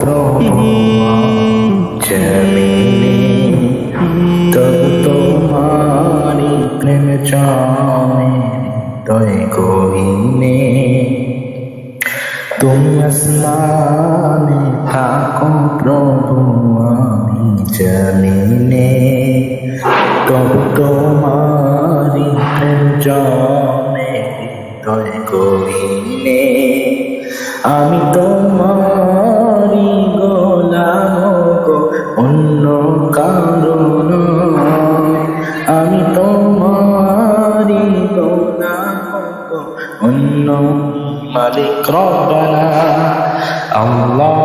প্রভু জমিনে তবু তোমারি প্রেম চায় হৃদয় গহীনে। তুমি আসমানে থাকো প্রভু আমি জমিনে তবু তোমারি প্রেম জমে হৃদয় গহীনে। আমি তোমারি গোলাম গো অন্য কারো নয়। আমি তোমারি গোলাম গো অন্য মালিক রব্বানা আল্লাহ